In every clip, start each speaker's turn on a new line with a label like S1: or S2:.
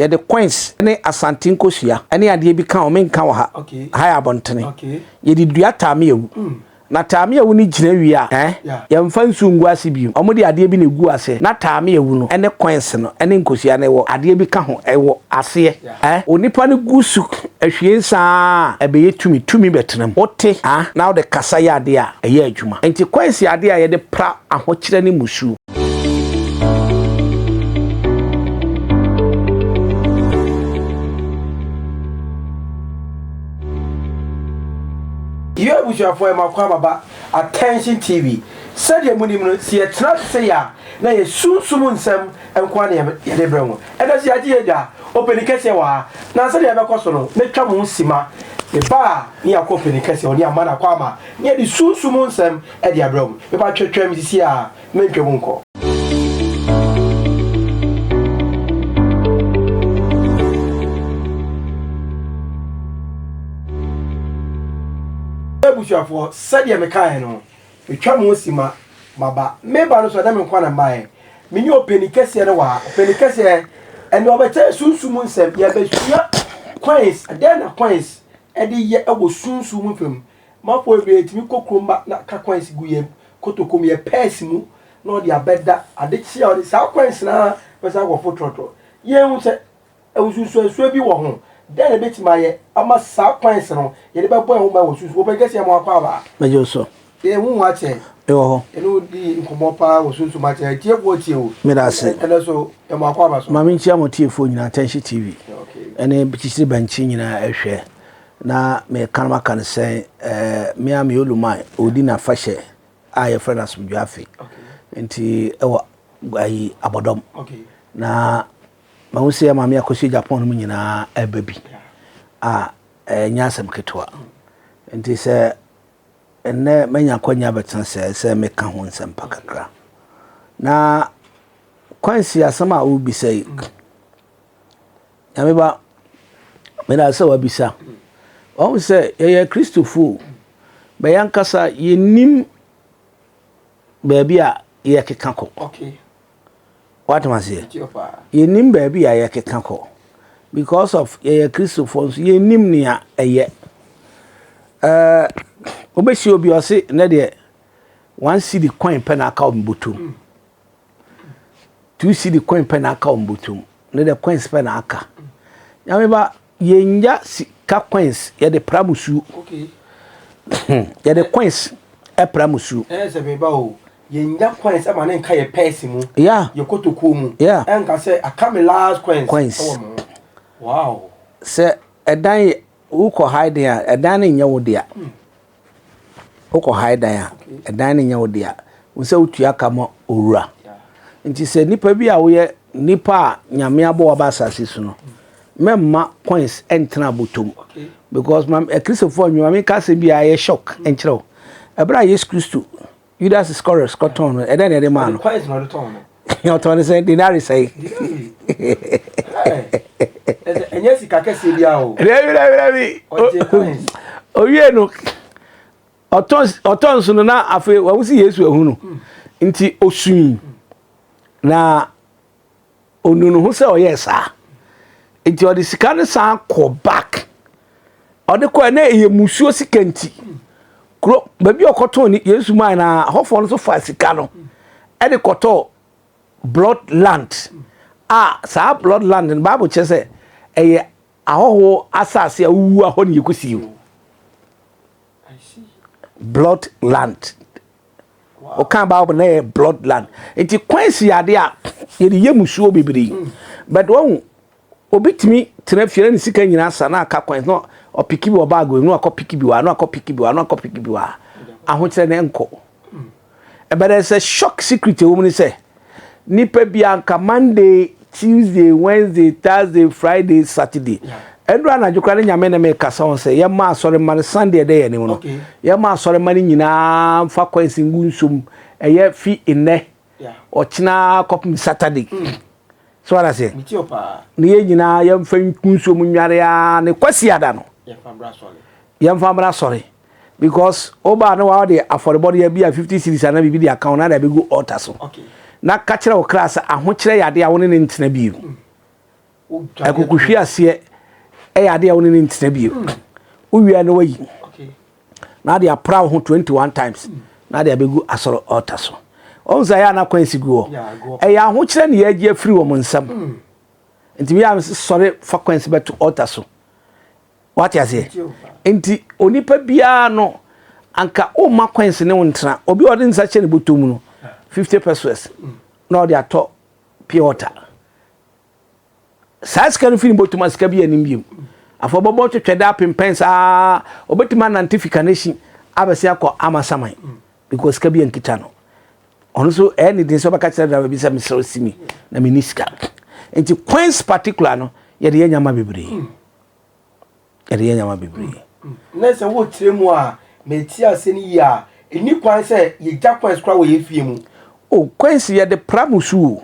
S1: ye the coins ne asantin kosua ene ade bi kan o men kan ha ha abontene ye di dua tame ewu na tame ewu ni gina wi a ye mfa nsu ngu ase bi o mo de ade bi na egu ase na tame ewu no ene coins no ene nkosua ne wo ade bi ka ho ewo ase onipa ne gusu ahwie saa ebeye tumi betenam ote na wo de kasa ya ade a eye adwuma enti coins ya ade a ye de pra ahokyere ne musu
S2: You wish you for my baba attention TV. Said your money see a trap say ya. Na ye soon sem and kwane ye de bremo. And as ya dia open the case wa. Na said ya be so no. Me twa mo sima. E ba ni akopen the case oni amana kwama. Ye di soon sem e dia bremo. Me ba twetwa mi si a me ntwa mo nko. For Sadia Mekano, we travel sima, Maba, maybe I so them in my me you penny cassia, penny cassia, and over soon soon said, yeah, coins, and then a coins, and the year I was soon with him. My boy, me cook back not coins, guye, cotocomi a pessimu, nor the bed that I did see all the south coins now, but I was for trottle. Yeah, I was so be home. Then a bit my I must south coins no ye be boy home was so be get your power
S1: mejo so
S2: ye hu watch e
S1: ho
S2: no di nkomo pa wo so much e tie go tie o
S1: me da se
S2: and so e mo akwa so
S1: ma me nchia mo tie fo nyina attention TV ene bichisi banchi nyina ehwe na me kanma kan se me am yoluman odi na fashe aye friend asumdwa afi enti ewa ayi abodom na ma wo se ma me akosi Japan no nyina ebabi nyasem ketwa enti se enne manya kwanya betan se me ka ho nsem pakakra na kwansi asama wo bi sei ya me ba me da se wa bisa o se ye Christopher be yankasa yenim baabi a ye keka ko what must say ye nim baby a ye keka ko because of ye Christopher ye nim nia eye obeshi obi o se na de 1 cedi coin pen aka ombutum 2 cedi coin pen aka ombutum na de coins pen aka ya me ba ye nya ka coins ye de pramusu ye de coins e pramusu
S2: se be ba o ye nya coins ama na nka ye pesi mu ye kotoko mu enka se akame last coins wow
S1: se edan uko hide ya edan nya wo dia uko hide ya edan nya wo dia unse utua kama owura nti se nipa bi a wo ye nipa nyame abo ba asase su no memma coins entra botom because mam Christopher nyame ka se bi a ye shock enchiro ebra yes Christo Judas Iscariot Scotton and then the man
S2: coins no return
S1: you turn say dinari say
S2: and yes ka kese bia o
S1: rebi o wie no oton sunu na afi wa wusi Yesu ehunu nti osun na onunu hu se oyesa nti odi sika ne san ko back odi ko na eye musuo sikanti kro baby okoto ni Yesu man na hofo no so fa sika no e de koto bloodland sa bloodland in Bible che se eye ahoho asase awu aho ne yekusi o bloodland o kan Bible na bloodland enti kwansi ade a ye de yemusuo bibiri but won obitimi trafia ni sika nyina sa na aka kwans no opiki bi obago no akopiki bi wa no akopiki bi wa no akopiki bi wa ahokyere ne enko e better say shock secret wo ni say nipa bi anka Monday Tuesday Wednesday Thursday Friday Saturday endura na jukra ne nyame na me kasa on say ye ma asore man Sunday dey ene no ye ma asore man nyina fa kwans ngunsom eye fi ene ochina kopim Saturday so what I say ni ye nyina ye mfa nkunso mu nware ya ne kwasi ada no ye mfa bra sorry because oba no wa de affordable ya bia 50 cedis na bibi di account na da be go altar so na ka kire o class ahokire yade a woni ne ntena bi akukuhwe ase ade a woni ne ntena bio uwia no wayi na ade apra ho 21 times na ade abegu asoro altar so onza ya na kwansi guo ya ho kire ne ya gi afiri wo nsam nti mi am sorry fa kwansi beto altar so what you say nti onipa bia no anka o ma kwansi ne wontra obi ode nsa che ne botomu no 50 pesos na ode ato pure water sa ska no fini botomu ska bia nim biem afọ bobo twetweda pempensa obetima nantification abese akọ amasaman because ska bia nkita no ono so any din so baka kire da bi sa misro simi na miniska nti coins particular no ye de nyama bebre ye nyama bebre
S2: na se wo tire mu a meti ase ni ya eni kwan se ye ja coins kwa wo ye fie mu
S1: o coins ye de pramusu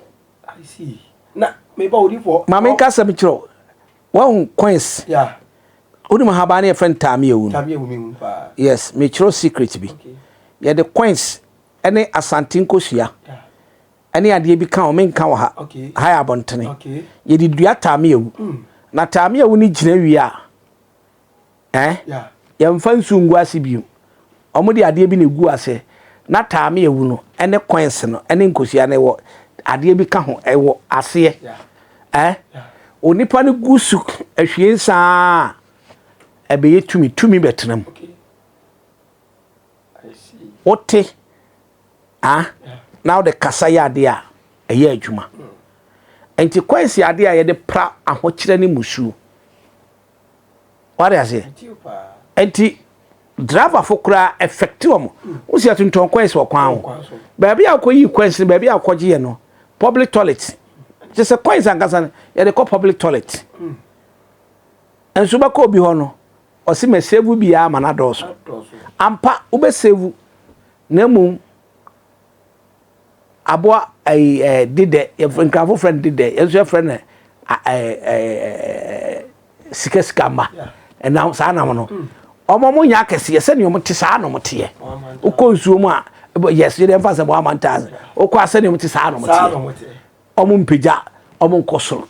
S2: I see na me ba odi for
S1: mama nka sam kiro won coins
S2: yeah
S1: odi ma haba na ye friend tamie wu
S2: mi pa
S1: yes me kiro secret bi ye de coins ene asantinko sua ene ade bi kan o men kan wa ha ha abontene ye di dua tamie wu na tamie wu ni gina wi a ya mfa nsungu ase biu omudi ade bi na egu ase na taame ewu no ene coins no ene nkosia na wo ade bi ka ho ewo ase onipa ne gusu ahwie nsa ebe yetumi betenam
S2: I see
S1: ote now the kasa ya ade a eye adwuma enti coins ya ade a ye de pra ahokyere ne musu what I say enti driver fokura effective mo usi atunton coins wo kwan ho ba bia akoyi coins ba bia akoje ye no public toilet just a coins angasa ye de public toilet enso ba ko bi ho no o se me save bia ma na doso ampa ube save na mum aboa dide ye nkafo friend dide ye so friend sika ma na sa na mo no omo nya kese se ne omo te sa na omo te ukonsuo mu a yes ye dem fa se bo amanta ukwa se ne omo te sa na omo te omo mpija omo nkosoro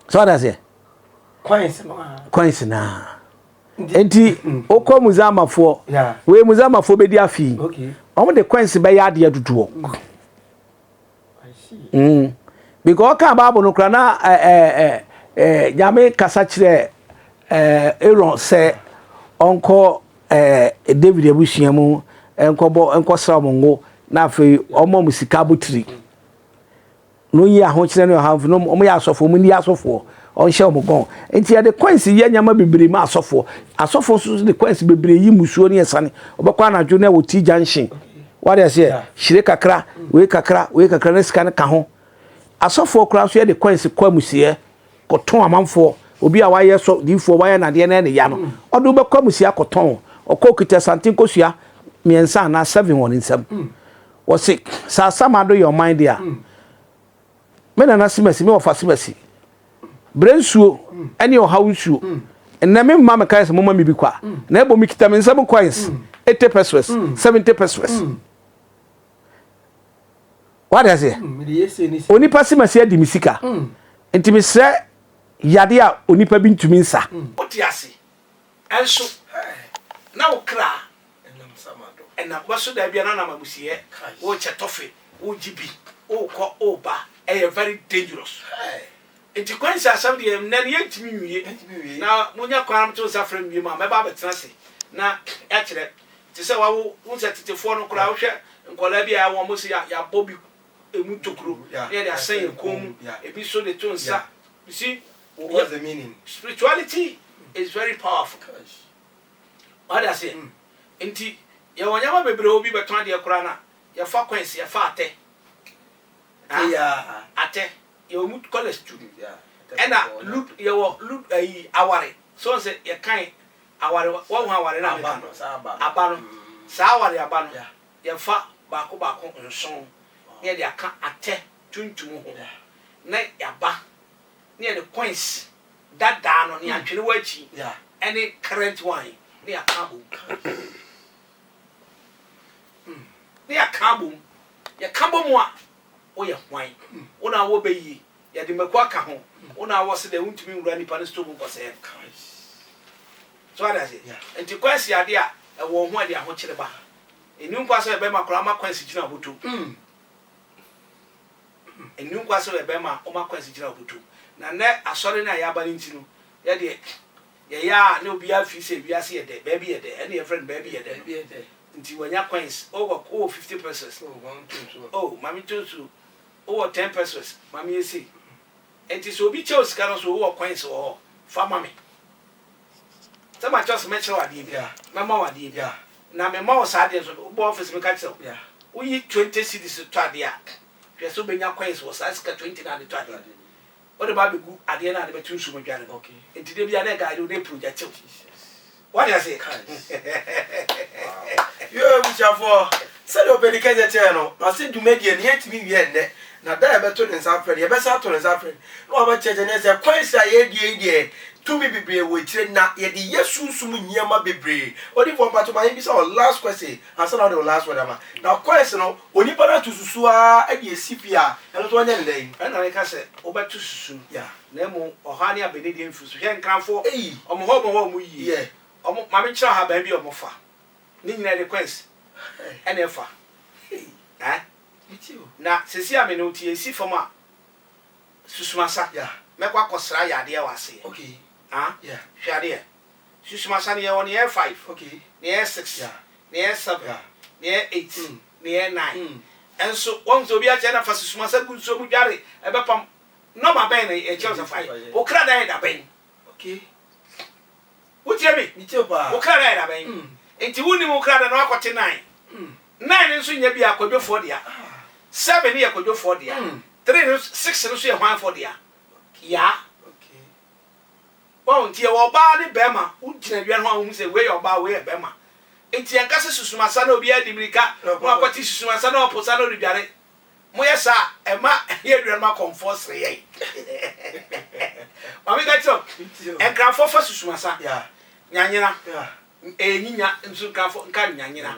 S1: so that say coins na enti okọ muzamafo we muzamafo be di afi omo de coins be ya de aduduo I see because ka Bible no kra na nyame kasa kire Aaron say onko David abusia mu enko sra mongo na afi omo musika botiri no yi aho kire no have no omo ya asofo mu ni asofo on hye omo gon enti ya de coins ye nyama bebere ma asofo so de coins bebere yi musuo ne esane obekwa na dwo na wo ti junction what I say shire kakra we kakra na sika ne ka ho asofo kra so ye de coins kwa musie koton amanfo obi a waye so difo waye na de na ya no odo be kwa musia koton okokita santinko sua miensa na 7 won nsam wo se sa samado your mind there me na simasi me ofa simasi brensuo ene o hawusuo na me mama me kai se mama mi bi kwa na ebo mi kita me nsam coins 80 pesos 70 pesos what I say onipa simasi adi misika enti me sre yade a onipa bi ntumi nsa oti ase enso na okra enam samado enam waso da bia na mabusie wo chetofe wo jibi wo ko oba very dangerous enti kwansa asam de na ne yentimi wiye na munya kwanam to safra wiye ma meba betena se na ya kire ti se wa wo unsetetefo no kura wo hwe nkola bia wo mo se ya bobi emu tokuro na ya asan kom ebi so de to nsa you see what's the meaning? Spirituality is very powerful. What I say? Enti ya wanyama bebre obi beton de kura na ya fa coins ya fa ate. Ate ya mut college student. Ena loot ya wo loot aware. So say ya kan aware wo hu aware na abano. Sa aware abano. Ya fa baako nson. Na ya aka ate tuntum ho. Na ya ba near the coins that down on the actually watching any current wine near carbon. Near carbon, your carbon one or your wine. Una will be ye, ya de mekwa ka ho una wo se de untumi wura nipa ne stove ko se so ada se enti kwasi ade a wo ho ade a ho kire ba enu nkwa so be makora ma kwasi gina obutu enu nkwa so be ma o ma kwasi gina obutu na ne asori na ya ba ni ntinu ya de ya ne obi afi se biase ye de baby ye de ene your friend baby ye de nti wanya coins over 50 pesos oh mami tosu over 10 pesos mami yesi enti so obi che osika no so over coins o fa mami sama just me chere wade bia mama wade bia na me ma o sa de so bo office me ka chere bia uyi 20 cedis to ade a hwe so benya coins wo sa sika 20 na de to ade o de ba be gu ade na de be tun su mo dware okay enti de bia na guide o de project what you say
S2: yo we shall for said open the channel I said to media near to me yen na da be to nsa friend ye be sa to nsa friend no ba cheche ne say kwansa ye die to me bebre we tire na ye de yesunsum nyama bebre odi for part my be say last question answer now the last word ama na question no oni para to susu a e de sipia e no to nya ndai
S1: e na ka say obetu susu
S2: ya
S1: na mu ohane abedede mfusu hwe nkranfo omo ho mo yi
S2: yeah
S1: omo mame kira ha ba bi omo fa ni nyina request ene fa na sesi ame no tie si fama susumasa mekwa kosra yade ya wase
S2: okay
S1: yeah hwade susumasa ne ye won ye 5
S2: okay
S1: ne ye 6 ne ye 7 ne ye 8 ne ye 9 enso won so bi a che na fa susumasa gunso mu dware e be pam no ma ben e che 5 o kra da da ben
S2: okay
S1: utie mi
S2: ni che pa
S1: o kra da ben enti wuni mu kra da no akote 9 9 nso nya bi akwadwofo dia 7 ne akwadwofo dia 3 6 nso ye hwanfo dia ya
S2: okay
S1: won tie wo ba ne bema ugina dwa no ahun se we yo ba we bema enti en kase susumasa na obi adimirika no akwati susumasa na oposa no dware mo yesa e ma ye dware ma comfort ye mami ga tso en krafo fa susumasa
S2: ya
S1: nyanyira
S2: ya
S1: nyinya nso krafo nka nyanyira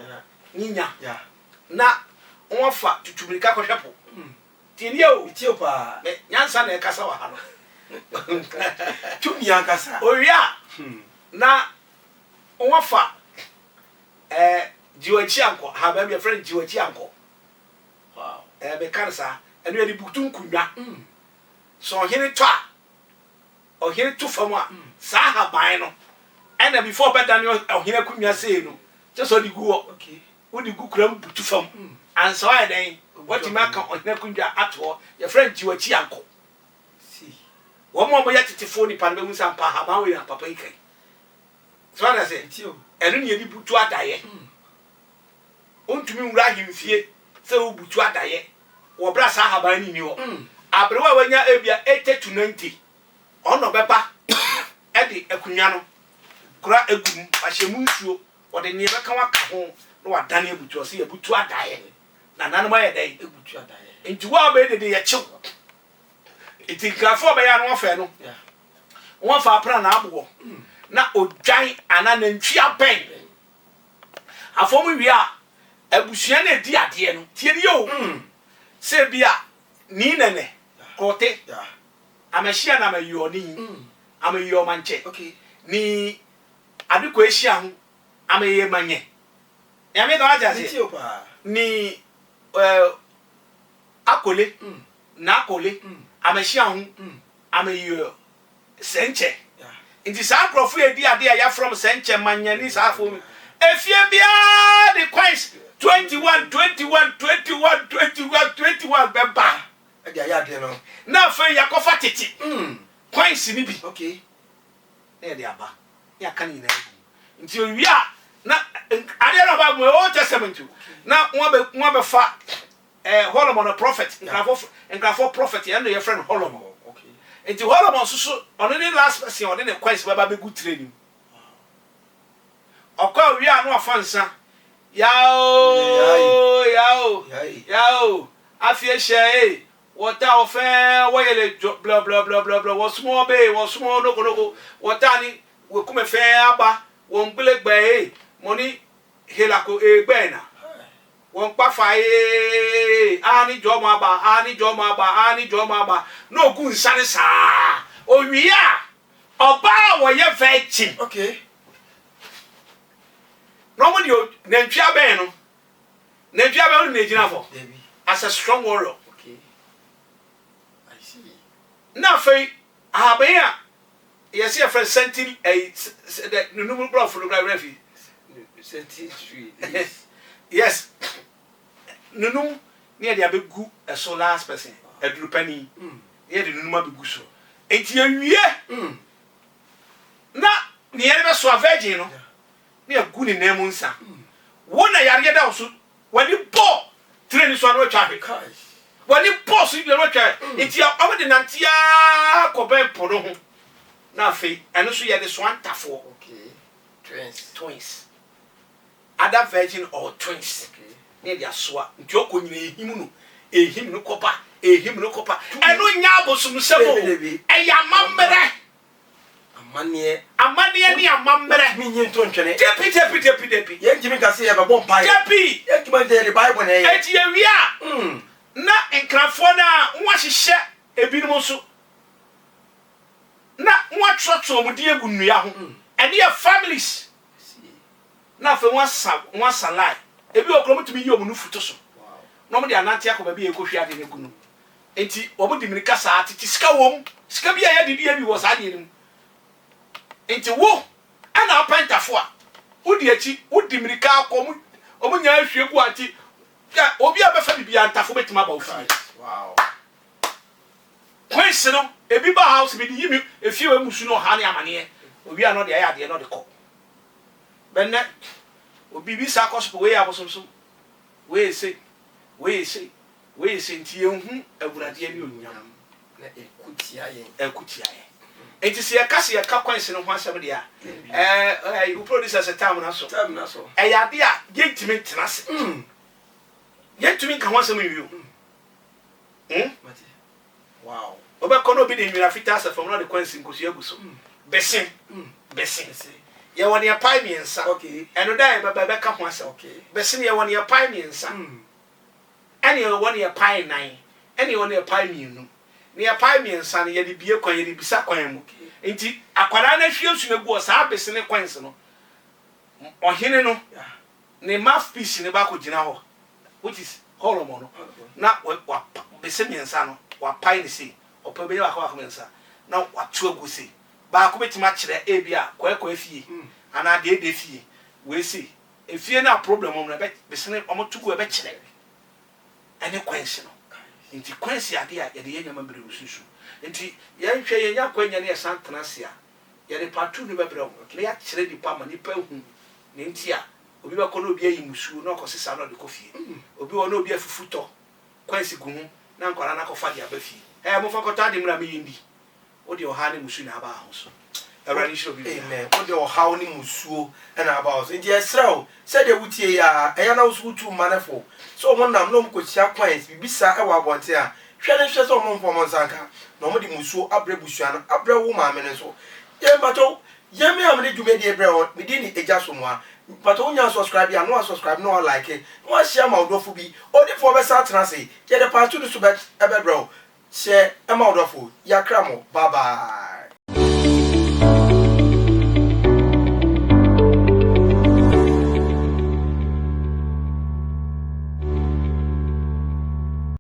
S1: nyinya
S2: ya
S1: na won fa tutumirika ko hwepo tinie o
S2: tie pa
S1: nyansa na e kasa wa ha no
S2: tumi ankasa
S1: oria na won fa jiwachi anko ha ba my friend jiwachi anko
S2: wow
S1: be kansa enu edi butun kunwa so hene to a o hene to fama sa ha ban no ena before bedan o hene kunwa sei no just o di gu
S2: okay
S1: wo di gu kram butu fam ansa wa den what you make o hene kunwa ato your friend jiwachi anko
S2: see
S1: wo mo ya titifo ni pan be hu sa pa ha ba we na papa ikai so na say
S2: tio
S1: enu ne edi butu adaye ontumi nwura himfie se wo butu adaye wo bra sa ha ba ni wo abrewa wanya ebia 80 to 90 ono beba edi akunwa no kura egum ahyemu nsuo wo de ne beka waka ho no wadane ebutu o se ebutu adaye na nanu ma ye dai
S2: ebutu adaye
S1: enti wo ba de ye chew iti grafo ba ya no fa no won fa pra na abo na odwan ana na ntwi aben afomu wi a abusua na di ade no tie ni yo se bia ni nene kote amehia na mayo ni amayo manche
S2: okay
S1: ni adiko ehia ho amaye manye ya me ga aja se ni akole na akole amehia ho amayo senche nti sa krofo edi ade ya from senche manye ni sa afo efie bia the coins 21 beba
S2: ade ya de no
S1: na fe yakofa tete coins ni bi
S2: okay
S1: na de aba ya kan ni na nti owia na ade na ba mu o testament na won be fa Holomon prophet nkrafo prophet ya no your friend Holomon
S2: okay
S1: nti Holomon susu ono ni last person ono ne coins baba be good training okwa owia no afansa yao afie she wota ofen woyele blah blah blah blah blah wo small no wota ni we kuma fe aba wo ngbelegbe money helako egbe na won pa fa ani jo mo aba no gu nsane saa owia oba wo ye virgin
S2: okay
S1: no mo di nantwia ben no nantwia ben no na gina fo as a strong warrior
S2: okay I see
S1: na fe abia yes your friend sentinel the number bro photography
S2: sentinel
S1: yes nunum near the abegu a so last person a drupani near the numa begu so enti awie na near be so virgin no near gu ni nemu nsa wona yare da so wani po train so no twa he wani po so bi no twa enti amade nantia ko ben po no ho na fe eno so ye de so antafo
S2: okay twins
S1: other virgin or twins
S2: okay
S1: near the aswa nti okonyina ehim no kopa eno nya abosum sebo eya mamere amane ni amamere
S2: mi nyi nto ntwene
S1: tepi
S2: ye njimi kase ye bebo mpa ye
S1: tepi
S2: ye njimi de bible na ye
S1: eti ewia na enkrafo na nwa hihye ebinom so na nwa trotro mu de egu nnua ho ene ye families na fe nwa salai ebi okro mutumi yi omu futo so no mo de anante akoba bi ekohwi ade ne gunu enti omo di mirika saa titi sika wom sika bi ya didi bi wo saa de nim enti wo ana apantafo a wodi achi wodi mirika akomu omo nya ahwie gu ati ya obi abefa bibia antafo betima ba ofi
S2: wow
S1: kwese no ebi ba house bi di yimi efie we musu no ha ne amane obi ano de ya de no de ko benne obi bi sa koso we ya bosomsom we say nti yenhu awurade ani onyam
S2: na ekutia ye
S1: enti se yakase yaka kwanse no ho asem de a you producer se time na so eyade a yentimi tenase yentimi nka ho asem wiwo
S2: wow
S1: obekono obi de nwira fita se fam no de kwanse nkosu aguso besin ye woni apai miensa
S2: okay
S1: eno dai baba ka ho asem
S2: okay
S1: besin ye woni apai miensa ene woni apai nan ene woni apai mienu ne apai miensa ne ye de bie kwan ye de bisa kwan mu enti akwara na hwie nsu na gu o saa besine kwanse no ohene no ne mouthpiece ne ba ko gina ho which is holomo no na wa besine miensa no wa pai ne sei opa be wa kwa miensa na wa tu agu sei ba ko betima kire e bia kwa fie ana de fie we sei efie na problem mo na besine omo tugu e be kire ene kwanse no nti kwanse ade a ye de yenya mabere ususu nti ye nhwe ye nya kwanya ne santana sia ye de patu ne bebere o ne ya kire di pa ma ni pa hu ne nti a obi ba ko no obi ayi musu na okosisa no de kofie obi wo no obi afufuto kwanse gu hu na nkwara na kofa de abafie mo fa kota de mra me yindi o de o ha ne musu na aba ho so awrani show bi
S2: amen o de o ha ni musuo na aba ho so nti esrawo se de wutie ya eya na usu tu manefo so mo nam no mkochia kwans bibisa e wa abonte a hwe so mo mfo mo nsanka na mo di musuo abre busua no abre wo ma me so ye bato ye me am de dwumedi ebre o me di ni eja so mo a bato onya subscribe ya no subscribe no like no share ma odofo bi odifo be sa tena se ye de part 2 so be ebre o share e ma odofo ya kramo bye bye.